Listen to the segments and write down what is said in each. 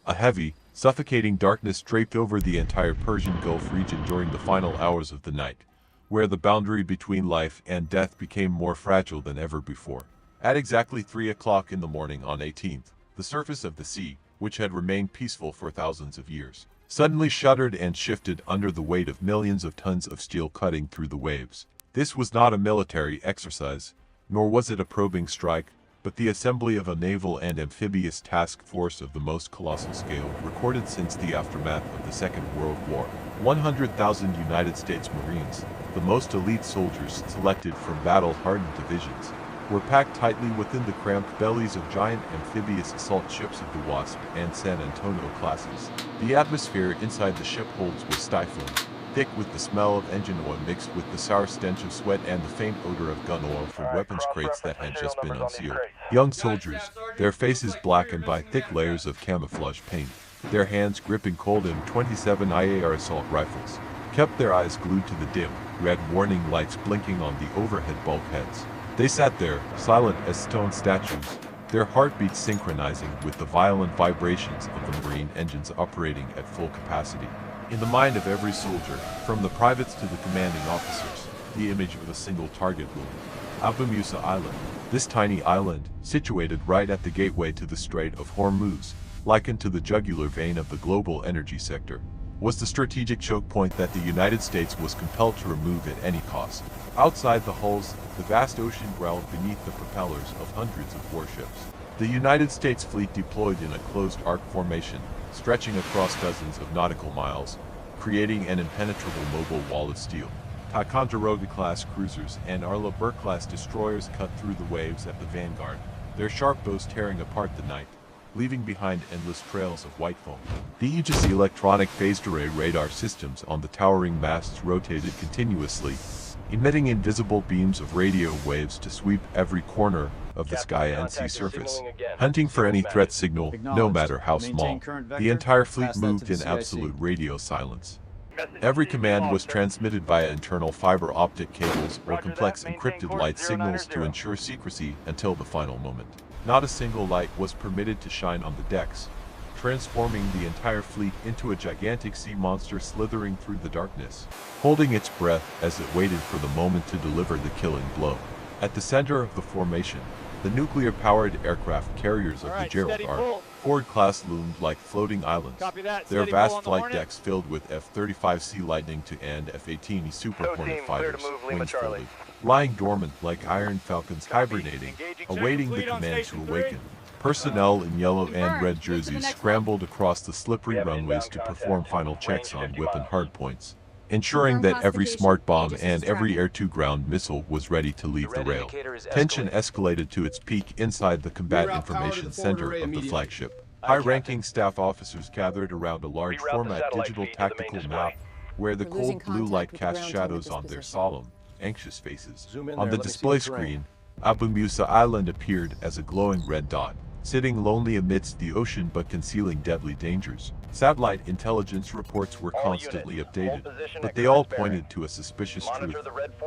A heavy, suffocating darkness draped over the entire Persian Gulf region during the final hours of the night, where the boundary between life and death became more fragile than ever before. At exactly 3 o'clock in the morning on 18th, the surface of the sea, which had remained peaceful for thousands of years, suddenly shuddered and shifted under the weight of millions of tons of steel cutting through the waves. This was not a military exercise, nor was it a probing strike, but the assembly of a naval and amphibious task force of the most colossal scale recorded since the aftermath of the Second World War. 100,000 United States Marines, the most elite soldiers selected from battle-hardened divisions, were packed tightly within the cramped bellies of giant amphibious assault ships of the Wasp and San Antonio classes. The atmosphere inside the ship holds was stifling, thick with the smell of engine oil mixed with the sour stench of sweat and the faint odor of gun oil from weapons crates that had just been unsealed. Young soldiers, their faces blackened by thick layers of camouflage paint, their hands gripping cold M27 IAR assault rifles, kept their eyes glued to the dim, red warning lights blinking on the overhead bulkheads. They sat there, silent as stone statues, their heartbeats synchronizing with the violent vibrations of the Marine engines operating at full capacity. In the mind of every soldier, from the privates to the commanding officers, the image of a single target loomed. Abu Musa Island. This tiny island, situated right at the gateway to the Strait of Hormuz, likened to the jugular vein of the global energy sector, was the strategic choke point that the United States was compelled to remove at any cost. Outside the hulls, the vast ocean growled beneath the propellers of hundreds of warships. The United States fleet deployed in a closed arc formation, stretching across dozens of nautical miles, creating an impenetrable mobile wall of steel. Ticonderoga-class cruisers and Arleigh Burke-class destroyers cut through the waves at the vanguard, their sharp bows tearing apart the night, leaving behind endless trails of white foam. The Aegis electronic phased array radar systems on the towering masts rotated continuously, emitting invisible beams of radio waves to sweep every corner of the sky and sea surface, hunting for any threat signal, no matter how small. The entire fleet moved in absolute radio silence. Every command was transmitted via internal fiber optic cables or complex encrypted light signals to ensure secrecy until the final moment. Not a single light was permitted to shine on the decks, transforming the entire fleet into a gigantic sea monster slithering through the darkness, holding its breath as it waited for the moment to deliver the killing blow. At the center of the formation, the nuclear-powered aircraft carriers of the Gerald R. Ford-class loomed like floating islands, their vast flight decks filled with F-35C Lightning II and F-18E Super Hornet fighters, wings folded, lying dormant like Iron Falcons hibernating, awaiting the command to awaken. Personnel in yellow and red jerseys scrambled across the slippery runways to perform final checks on weapon hardpoints, ensuring that every smart bomb and every air-to-ground missile was ready to leave the rail. Tension escalated to its peak inside the Combat Information Center of the flagship. High-ranking staff officers gathered around a large-format digital tactical map, where the cold blue light cast shadows on their solemn, anxious faces. On the display screen, Abu Musa Island appeared as a glowing red dot, sitting lonely amidst the ocean but concealing deadly dangers. Satellite intelligence reports were constantly updated, but they all pointed to a suspicious truth.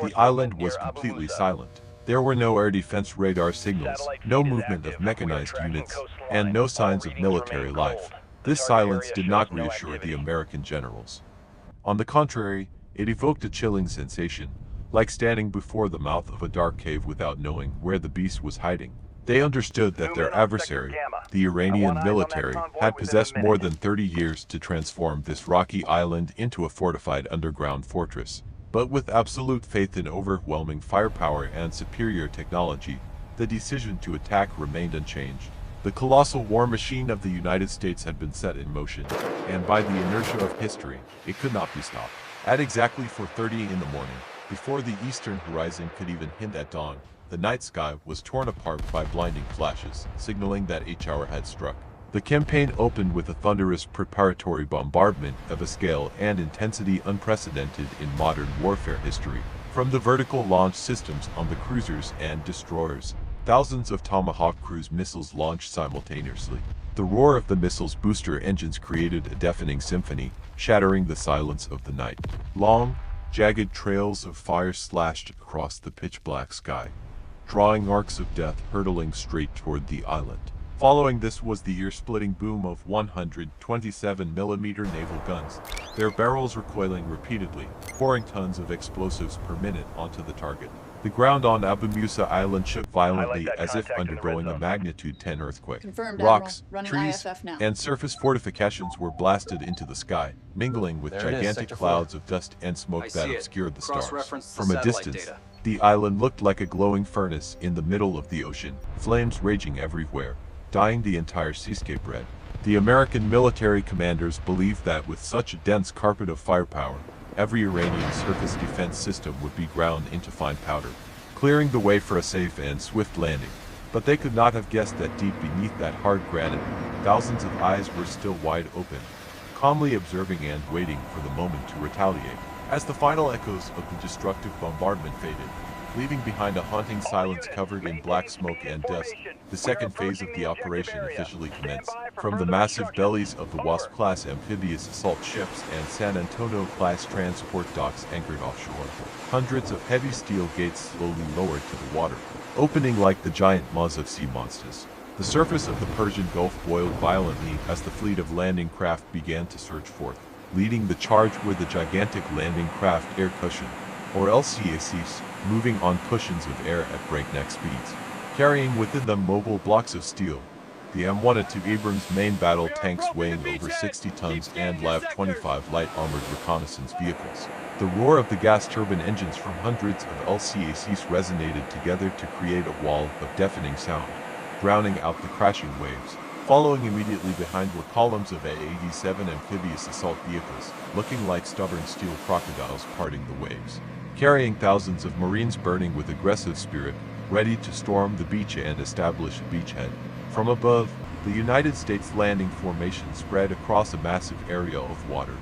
The island was completely silent. There were no air defense radar signals, no movement of mechanized units, and no signs of military life. This silence did not reassure the American generals. On the contrary, it evoked a chilling sensation, like standing before the mouth of a dark cave without knowing where the beast was hiding. They understood that their adversary, the Iranian military, had possessed more than 30 years to transform this rocky island into a fortified underground fortress. But with absolute faith in overwhelming firepower and superior technology, the decision to attack remained unchanged. The colossal war machine of the United States had been set in motion, and by the inertia of history, it could not be stopped. At exactly 4:30 in the morning, before the eastern horizon could even hint at dawn, the night sky was torn apart by blinding flashes, signaling that each hour had struck. The campaign opened with a thunderous preparatory bombardment of a scale and intensity unprecedented in modern warfare history. From the vertical launch systems on the cruisers and destroyers, thousands of Tomahawk cruise missiles launched simultaneously. The roar of the missiles' booster engines created a deafening symphony, shattering the silence of the night. Long, jagged trails of fire slashed across the pitch-black sky, drawing arcs of death hurtling straight toward the island. Following this was the ear-splitting boom of 127mm naval guns, their barrels recoiling repeatedly, pouring tons of explosives per minute onto the target. The ground on Abu Musa Island shook violently as if undergoing a magnitude 10 earthquake. Confirmed, Rocks, Admiral. Running trees, IFF now. and surface fortifications were blasted into the sky, mingling with gigantic clouds of dust and smoke that obscured the stars. From a distance, the island looked like a glowing furnace in the middle of the ocean, flames raging everywhere, dyeing the entire seascape red. The American military commanders believed that with such a dense carpet of firepower, every Iranian surface defense system would be ground into fine powder, clearing the way for a safe and swift landing. But they could not have guessed that deep beneath that hard granite, thousands of eyes were still wide open, calmly observing and waiting for the moment to retaliate. As the final echoes of the destructive bombardment faded, leaving behind a haunting silence covered in black smoke and dust, the second phase of the operation officially commenced. From the massive bellies of the Wasp-class amphibious assault ships and San Antonio-class transport docks anchored offshore, hundreds of heavy steel gates slowly lowered to the water, opening like the giant maws of sea monsters. The surface of the Persian Gulf boiled violently as the fleet of landing craft began to surge forth. Leading the charge were the gigantic landing craft air cushion, or LCACs, moving on cushions of air at breakneck speeds, carrying within them mobile blocks of steel. The M102 Abrams main battle tanks weighing over 60 tons and LAV-25 light armored reconnaissance vehicles. The roar of the gas turbine engines from hundreds of LCACs resonated together to create a wall of deafening sound, drowning out the crashing waves. Following immediately behind were columns of A-87 amphibious assault vehicles, looking like stubborn steel crocodiles parting the waves, carrying thousands of Marines burning with aggressive spirit, ready to storm the beach and establish a beachhead. From above, the United States landing formation spread across a massive area of water,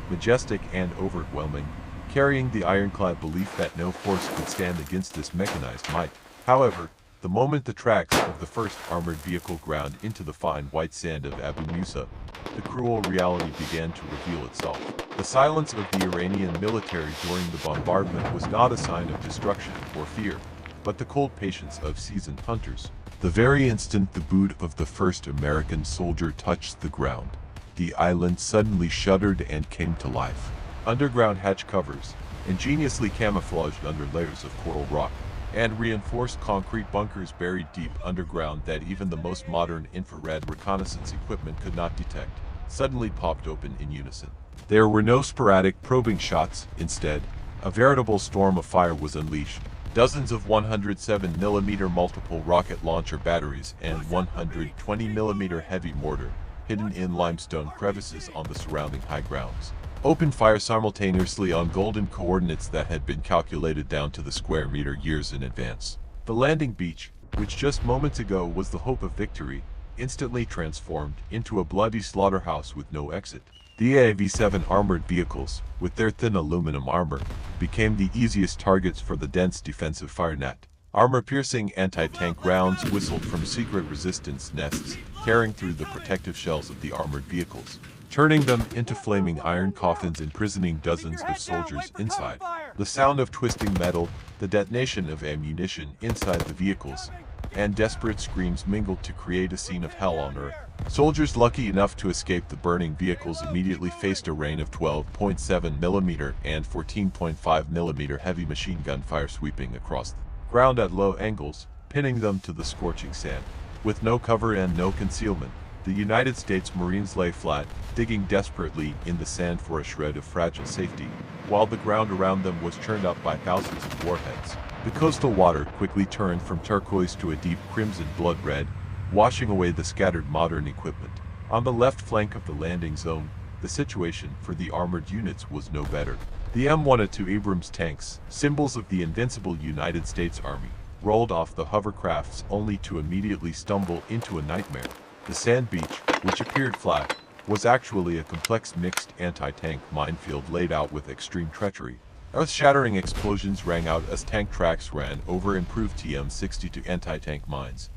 majestic and overwhelming, carrying the ironclad belief that no force could stand against this mechanized might. However, the moment the tracks of the first armored vehicle ground into the fine white sand of Abu Musa, the cruel reality began to reveal itself. The silence of the Iranian military during the bombardment was not a sign of destruction or fear, but the cold patience of seasoned hunters. The very instant the boot of the first American soldier touched the ground, the island suddenly shuddered and came to life. Underground hatch covers, ingeniously camouflaged under layers of coral rock, and reinforced concrete bunkers buried deep underground that even the most modern infrared reconnaissance equipment could not detect, suddenly popped open in unison. There were no sporadic probing shots. Instead, a veritable storm of fire was unleashed. Dozens of 107mm multiple rocket launcher batteries and 120mm heavy mortar, hidden in limestone crevices on the surrounding high grounds, opened fire simultaneously on golden coordinates that had been calculated down to the square meter years in advance. The landing beach, which just moments ago was the hope of victory, instantly transformed into a bloody slaughterhouse with no exit. The AV-7 armored vehicles, with their thin aluminum armor, became the easiest targets for the dense defensive fire net. Armor-piercing anti-tank rounds whistled from secret resistance nests, tearing through the protective shells of the armored vehicles, turning them into flaming iron coffins, imprisoning dozens of soldiers inside. The sound of twisting metal, the detonation of ammunition inside the vehicles, and desperate screams mingled to create a scene of hell on earth. Soldiers lucky enough to escape the burning vehicles immediately faced a rain of 12.7mm and 14.5mm heavy machine gun fire sweeping across the ground at low angles, pinning them to the scorching sand. With no cover and no concealment, the United States Marines lay flat, digging desperately in the sand for a shred of fragile safety, while the ground around them was churned up by thousands of warheads. The coastal water quickly turned from turquoise to a deep crimson blood red, washing away the scattered modern equipment. On the left flank of the landing zone, the situation for the armored units was no better. The M102 Abrams tanks, symbols of the invincible United States Army, rolled off the hovercrafts only to immediately stumble into a nightmare. The sand beach, which appeared flat, was actually a complex mixed anti-tank minefield laid out with extreme treachery. Earth-shattering explosions rang out as tank tracks ran over improved TM-62 anti-tank mines.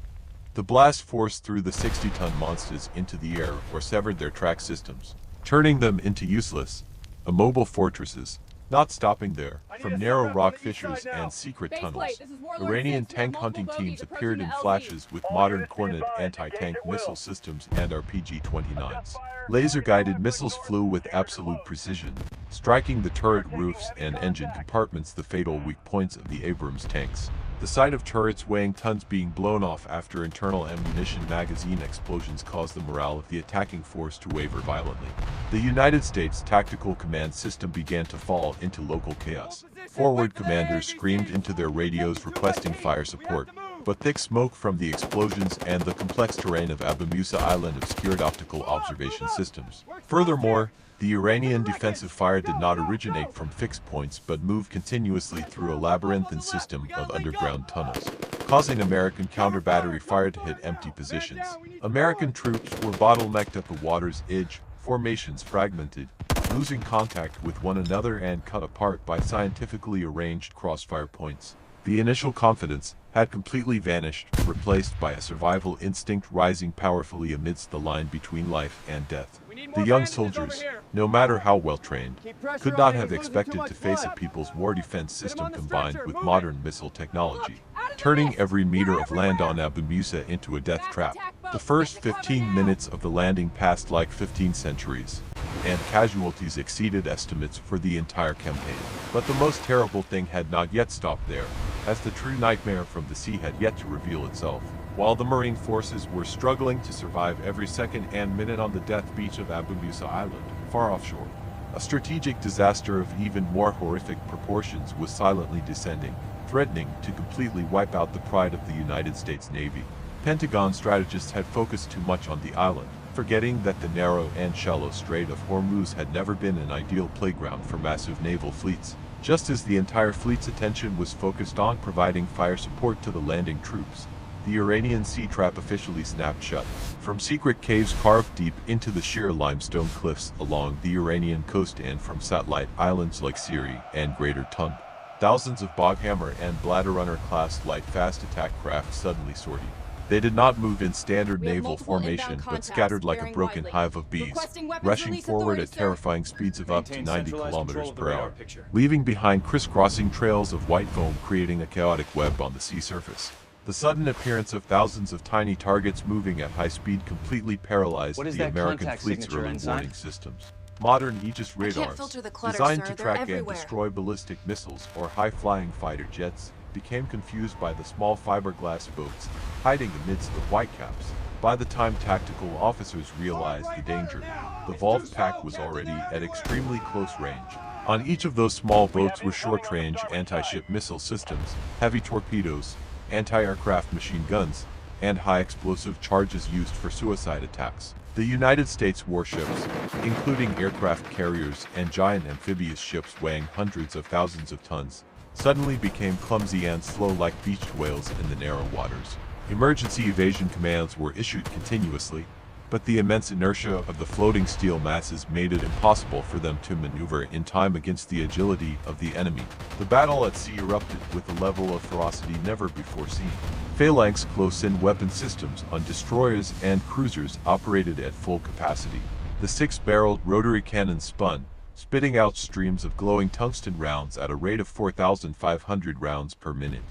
The blast forced threw the 60-ton monsters into the air or severed their track systems, turning them into useless, immobile fortresses. Not stopping there, from narrow rock fissures and secret tunnels, Iranian tank hunting teams appeared in flashes with modern Kornet anti-tank missile systems and RPG-29s. Laser-guided missiles flew with absolute precision, striking the turret roofs and engine compartments, the fatal weak points of the Abrams tanks. The sight of turrets weighing tons being blown off after internal ammunition magazine explosions caused the morale of the attacking force to waver violently. The United States Tactical Command System began to fall into local chaos. Forward commanders screamed into their radios requesting fire support, but thick smoke from the explosions and the complex terrain of Abu Musa Island obscured optical observation systems. Furthermore, the Iranian defensive fire did not originate from fixed points but moved continuously through a labyrinthine system of underground tunnels, causing American counter-battery fire to hit empty positions. American troops were bottlenecked at the water's edge, formations fragmented, losing contact with one another and cut apart by scientifically arranged crossfire points. The initial confidence had completely vanished, replaced by a survival instinct rising powerfully amidst the line between life and death. The young soldiers, no matter how well trained, could not have expected to face a people's war defense system combined with modern missile technology, turning every meter of land on Abu Musa into a death trap. The first 15 minutes of the landing passed like 15 centuries, and casualties exceeded estimates for the entire campaign. But the most terrible thing had not yet stopped there, as the true nightmare from the sea had yet to reveal itself. While the Marine forces were struggling to survive every second and minute on the death beach of Abu Musa Island, far offshore, a strategic disaster of even more horrific proportions was silently descending, threatening to completely wipe out the pride of the United States Navy. Pentagon strategists had focused too much on the island, forgetting that the narrow and shallow Strait of Hormuz had never been an ideal playground for massive naval fleets. Just as the entire fleet's attention was focused on providing fire support to the landing troops, the Iranian sea trap officially snapped shut. From secret caves carved deep into the sheer limestone cliffs along the Iranian coast and from satellite islands like Siri and Greater Tund, thousands of Boghammer and Bladderunner-class light-fast attack craft suddenly sortied. They did not move in standard naval formation but scattered like a broken hive of bees, rushing forward at terrifying speeds of up to 90 kilometers per hour, leaving behind crisscrossing trails of white foam creating a chaotic web on the sea surface. The sudden appearance of thousands of tiny targets moving at high speed completely paralyzed the American fleet's early warning systems. Modern Aegis radars, designed to track and destroy ballistic missiles or high-flying fighter jets, became confused by the small fiberglass boats hiding amidst the whitecaps. By the time tactical officers realized the danger, the Volv pack was already at extremely close range. On each of those small boats were short-range anti-ship missile systems, heavy torpedoes, anti-aircraft machine guns, and high-explosive charges used for suicide attacks. The United States warships, including aircraft carriers and giant amphibious ships weighing hundreds of thousands of tons, suddenly became clumsy and slow like beached whales in the narrow waters. Emergency evasion commands were issued continuously, but the immense inertia of the floating steel masses made it impossible for them to maneuver in time against the agility of the enemy. The battle at sea erupted with a level of ferocity never before seen. Phalanx close-in weapon systems on destroyers and cruisers operated at full capacity. The six-barreled rotary cannons spun, spitting out streams of glowing tungsten rounds at a rate of 4,500 rounds per minute,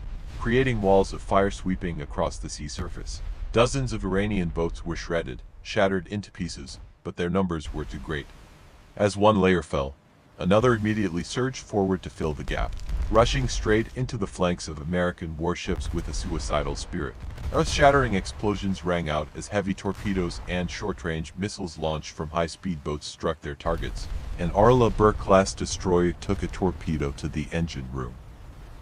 creating walls of fire sweeping across the sea surface. Dozens of Iranian boats were shredded, shattered into pieces, but their numbers were too great. As one layer fell, another immediately surged forward to fill the gap, rushing straight into the flanks of American warships with a suicidal spirit. Earth-shattering explosions rang out as heavy torpedoes and short-range missiles launched from high-speed boats struck their targets. An Arleigh Burke-class destroyer took a torpedo to the engine room.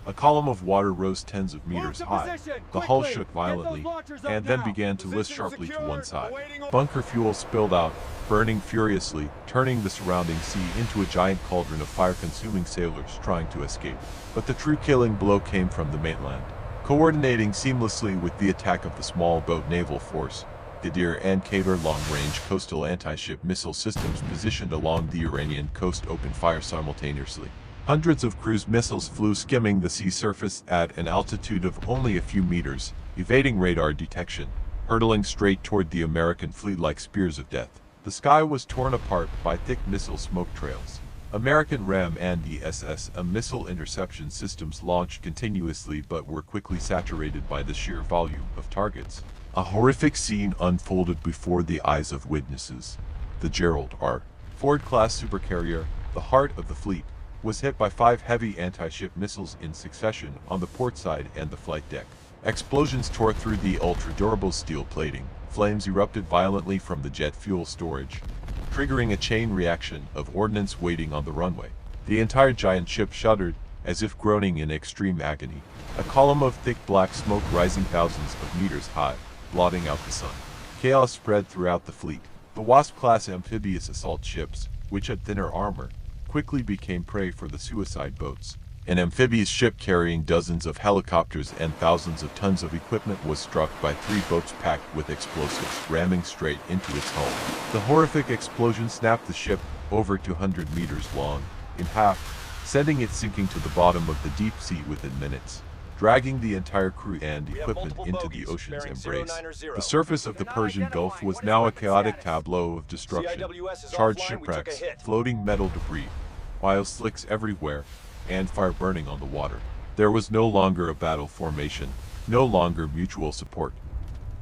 A column of water rose tens of meters high. The hull shook violently, and then began to list sharply to one side. Bunker fuel spilled out, burning furiously, turning the surrounding sea into a giant cauldron of fire-consuming sailors trying to escape. But the true killing blow came from the mainland. Coordinating seamlessly with the attack of the small boat naval force, Ghadir and Khaybar long-range coastal anti-ship missile systems positioned along the Iranian coast opened fire simultaneously. Hundreds of cruise missiles flew skimming the sea surface at an altitude of only a few meters, evading radar detection, hurtling straight toward the American fleet like spears of death. The sky was torn apart by thick missile smoke trails. American RAM and ESSM missile interception systems launched continuously but were quickly saturated by the sheer volume of targets. A horrific scene unfolded before the eyes of witnesses. The Gerald R. Ford-class supercarrier, the heart of the fleet, was hit by 5 heavy anti-ship missiles in succession on the port side and the flight deck. Explosions tore through the ultra-durable steel plating. Flames erupted violently from the jet fuel storage, triggering a chain reaction of ordnance waiting on the runway. The entire giant ship shuddered, as if groaning in extreme agony. A column of thick black smoke rising thousands of meters high, blotting out the sun. Chaos spread throughout the fleet. The Wasp-class amphibious assault ships, which had thinner armor, quickly became prey for the suicide boats. An amphibious ship carrying dozens of helicopters and thousands of tons of equipment was struck by 3 boats packed with explosives, ramming straight into its hull. The horrific explosion snapped the ship, over 200 meters long, in half, sending it sinking to the bottom of the deep sea within minutes, dragging the entire crew and equipment into the ocean's embrace. The surface of the Persian Gulf was now a chaotic tableau of destruction, charged shipwrecks, floating metal debris, oil slicks everywhere, and fire burning on the water. There was no longer a battle formation, no longer mutual support.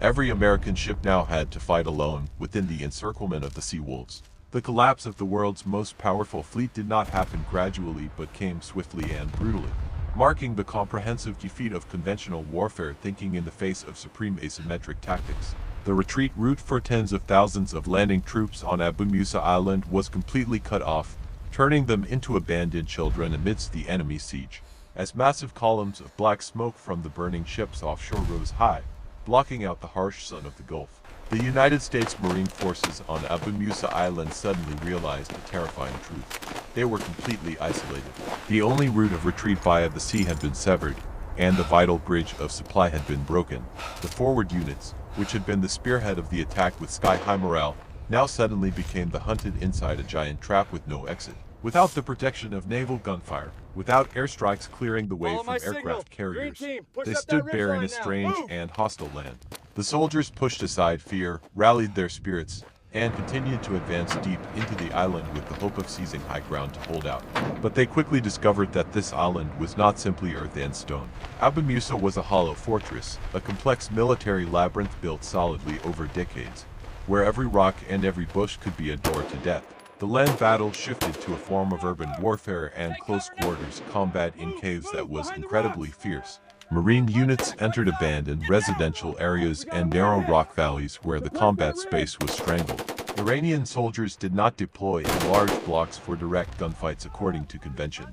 Every American ship now had to fight alone within the encirclement of the sea wolves. The collapse of the world's most powerful fleet did not happen gradually but came swiftly and brutally, marking the comprehensive defeat of conventional warfare thinking in the face of supreme asymmetric tactics. The retreat route for tens of thousands of landing troops on Abu Musa Island was completely cut off, turning them into abandoned children amidst the enemy siege, as massive columns of black smoke from the burning ships offshore rose high, blocking out the harsh sun of the Gulf. The United States Marine Forces on Abu Musa Island suddenly realized a terrifying truth. They were completely isolated. The only route of retreat via the sea had been severed, and the vital bridge of supply had been broken. The forward units, which had been the spearhead of the attack with sky-high morale, now suddenly became the hunted inside a giant trap with no exit. Without the protection of naval gunfire, without airstrikes clearing the way from aircraft carriers, they stood bare in a strange and hostile land. The soldiers pushed aside fear, rallied their spirits, and continued to advance deep into the island with the hope of seizing high ground to hold out. But they quickly discovered that this island was not simply earth and stone. Abu Musa was a hollow fortress, a complex military labyrinth built solidly over decades, where every rock and every bush could be a door to death. The land battle shifted to a form of urban warfare and close quarters combat in caves that was incredibly fierce. Marine units entered abandoned residential areas and narrow rock valleys where the combat space was strangled. Iranian soldiers did not deploy in large blocks for direct gunfights according to convention.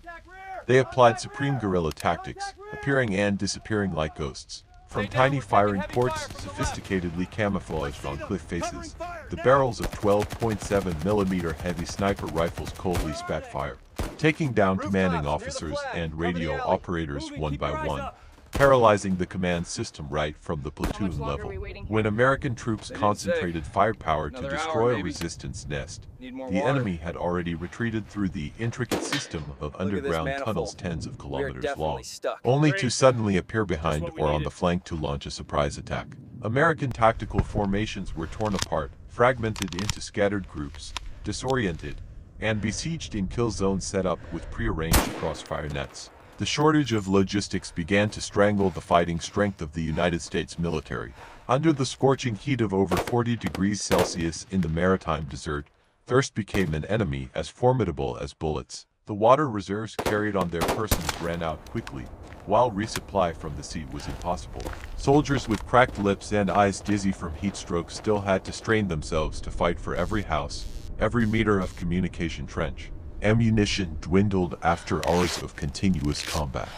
They applied supreme guerrilla tactics, appearing and disappearing like ghosts. From tiny firing ports sophisticatedly camouflaged on cliff faces, the barrels of 12.7mm heavy sniper rifles coldly spat fire, taking down commanding officers and radio operators one by one, paralyzing the command system right from the platoon level. When American troops concentrated firepower to destroy a resistance nest, the enemy had already retreated through the intricate system of underground tunnels tens of kilometers long, only to suddenly appear behind or on the flank to launch a surprise attack. American tactical formations were torn apart, fragmented into scattered groups, disoriented, and besieged in kill zones set up with prearranged crossfire nets. The shortage of logistics began to strangle the fighting strength of the United States military. Under the scorching heat of over 40 degrees Celsius in the maritime desert, thirst became an enemy as formidable as bullets. The water reserves carried on their persons ran out quickly, while resupply from the sea was impossible. Soldiers with cracked lips and eyes dizzy from heat stroke still had to strain themselves to fight for every house, every meter of communication trench. Ammunition dwindled after hours of continuous combat.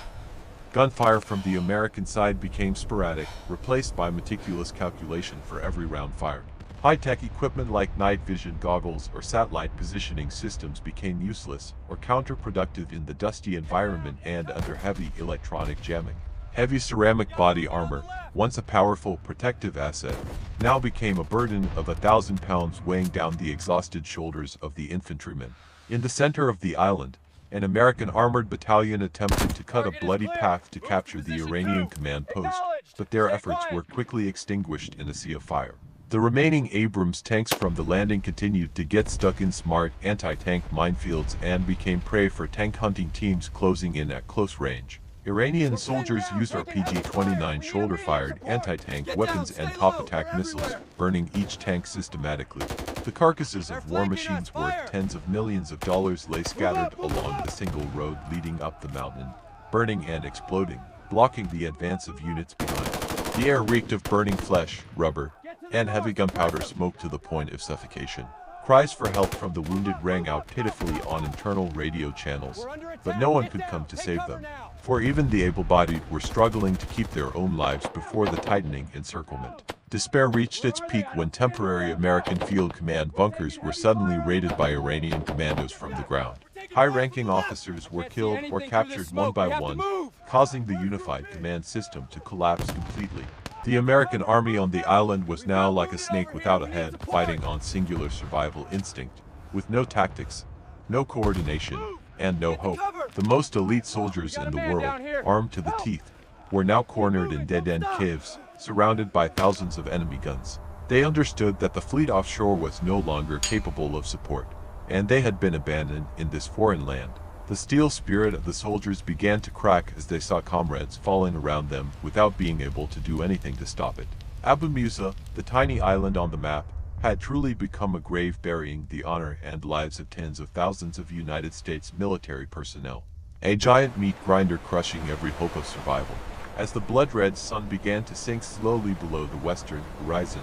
Gunfire from the American side became sporadic, replaced by meticulous calculation for every round fired. High-tech equipment like night vision goggles or satellite positioning systems became useless or counterproductive in the dusty environment and under heavy electronic jamming. Heavy ceramic body armor, once a powerful protective asset, now became a burden of 1,000 pounds weighing down the exhausted shoulders of the infantrymen. In the center of the island, an American armored battalion attempted to cut a bloody path to capture the Iranian command post, but their efforts were quickly extinguished in a sea of fire. The remaining Abrams tanks from the landing continued to get stuck in smart anti-tank minefields and became prey for tank hunting teams closing in at close range. Iranian soldiers used RPG-29 shoulder-fired anti-tank weapons and top-attack missiles, burning each tank systematically. The carcasses of war machines worth tens of millions of dollars lay scattered along the single road leading up the mountain, burning and exploding, blocking the advance of units behind. The air reeked of burning flesh, rubber, and heavy gunpowder smoke to the point of suffocation. Cries for help from the wounded rang out pitifully on internal radio channels, but no one could come to save them, for even the able-bodied were struggling to keep their own lives before the tightening encirclement. Despair reached its peak when temporary American field command bunkers were suddenly raided by Iranian commandos from the ground. High-ranking officers were killed or captured one by one, causing the unified command system to collapse completely. The American army on the island was now like a snake without a head, fighting on singular survival instinct, with no tactics, no coordination, and no hope. The most elite soldiers in the world, armed to the teeth, were now cornered in dead-end caves, surrounded by thousands of enemy guns. They understood that the fleet offshore was no longer capable of support, and they had been abandoned in this foreign land. The steel spirit of the soldiers began to crack as they saw comrades falling around them without being able to do anything to stop it. Abu Musa, the tiny island on the map, had truly become a grave burying the honor and lives of tens of thousands of United States military personnel. A giant meat grinder crushing every hope of survival. As the blood-red sun began to sink slowly below the western horizon,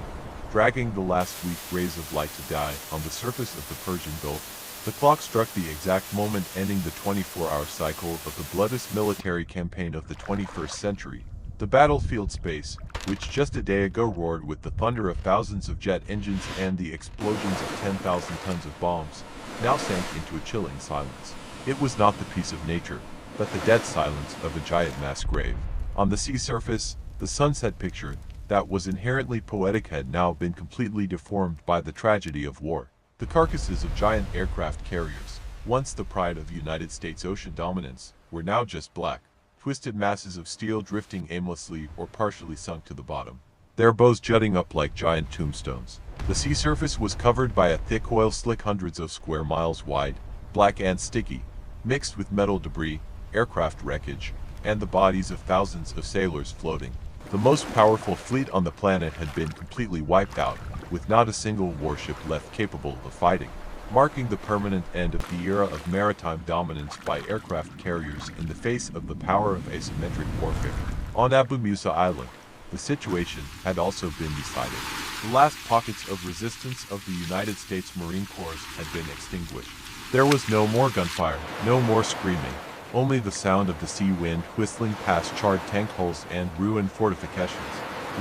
dragging the last weak rays of light to die on the surface of the Persian Gulf, the clock struck the exact moment ending the 24-hour cycle of the bloodiest military campaign of the 21st century. The battlefield space, which just a day ago roared with the thunder of thousands of jet engines and the explosions of 10,000 tons of bombs, now sank into a chilling silence. It was not the peace of nature, but the dead silence of a giant mass grave. On the sea surface, the sunset picture, that was inherently poetic, had now been completely deformed by the tragedy of war. The carcasses of giant aircraft carriers, once the pride of United States ocean dominance, were now just black, twisted masses of steel drifting aimlessly or partially sunk to the bottom, their bows jutting up like giant tombstones. The sea surface was covered by a thick oil slick hundreds of square miles wide, black and sticky, mixed with metal debris, aircraft wreckage, and the bodies of thousands of sailors floating. The most powerful fleet on the planet had been completely wiped out, with not a single warship left capable of fighting, marking the permanent end of the era of maritime dominance by aircraft carriers in the face of the power of asymmetric warfare. On Abu Musa Island, the situation had also been decided. The last pockets of resistance of the United States Marine Corps had been extinguished. There was no more gunfire, no more screaming, only the sound of the sea wind whistling past charred tank hulls and ruined fortifications.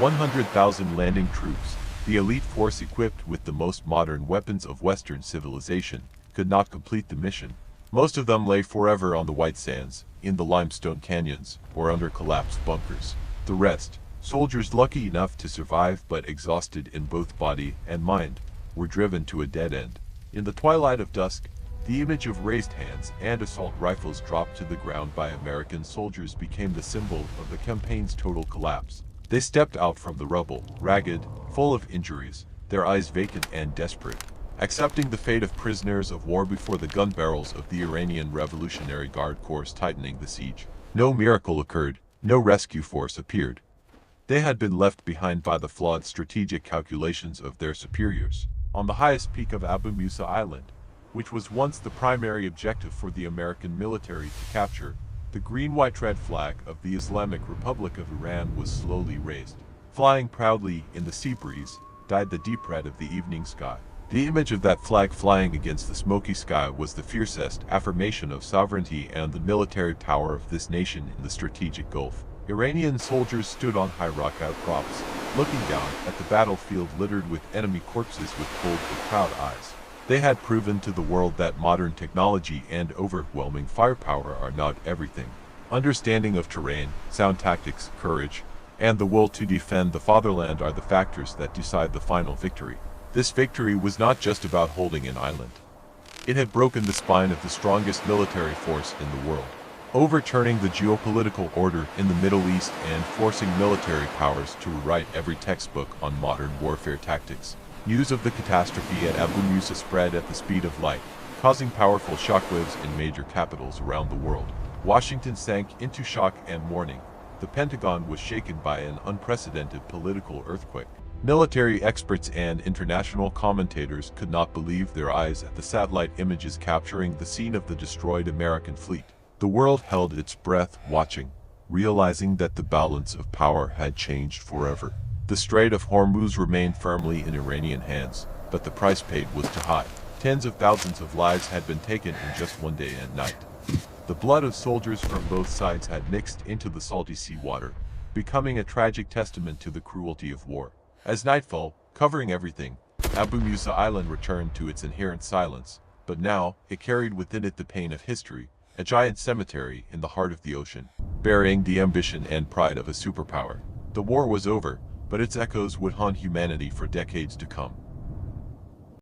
100,000 landing troops, the elite force equipped with the most modern weapons of Western civilization, could not complete the mission. Most of them lay forever on the white sands, in the limestone canyons, or under collapsed bunkers. The rest, soldiers lucky enough to survive but exhausted in both body and mind, were driven to a dead end. In the twilight of dusk, the image of raised hands and assault rifles dropped to the ground by American soldiers became the symbol of the campaign's total collapse. They stepped out from the rubble, ragged, full of injuries, their eyes vacant and desperate, accepting the fate of prisoners of war before the gun barrels of the Iranian Revolutionary Guard Corps tightening the siege. No miracle occurred, no rescue force appeared. They had been left behind by the flawed strategic calculations of their superiors. On the highest peak of Abu Musa Island, which was once the primary objective for the American military to capture, the green-white red flag of the Islamic Republic of Iran was slowly raised. Flying proudly in the sea breeze, died the deep red of the evening sky. The image of that flag flying against the smoky sky was the fiercest affirmation of sovereignty and the military power of this nation in the strategic Gulf. Iranian soldiers stood on high rock outcrops, looking down at the battlefield littered with enemy corpses with cold but proud eyes. They had proven to the world that modern technology and overwhelming firepower are not everything. Understanding of terrain, sound tactics, courage, and the will to defend the fatherland are the factors that decide the final victory. This victory was not just about holding an island. It had broken the spine of the strongest military force in the world. overturning the geopolitical order in the Middle East and forcing military powers to rewrite every textbook on modern warfare tactics. News of the catastrophe at Abu Musa spread at the speed of light, causing powerful shockwaves in major capitals around the world. Washington sank into shock and mourning. The Pentagon was shaken by an unprecedented political earthquake. Military experts and international commentators could not believe their eyes at the satellite images capturing the scene of the destroyed American fleet. The world held its breath watching, realizing that the balance of power had changed forever. The Strait of Hormuz remained firmly in Iranian hands, but the price paid was too high. Tens of thousands of lives had been taken in just one day and night. The blood of soldiers from both sides had mixed into the salty seawater, becoming a tragic testament to the cruelty of war. As nightfall, covering everything, Abu Musa Island returned to its inherent silence, but now it carried within it the pain of history, a giant cemetery in the heart of the ocean, burying the ambition and pride of a superpower. The war was over, but its echoes would haunt humanity for decades to come.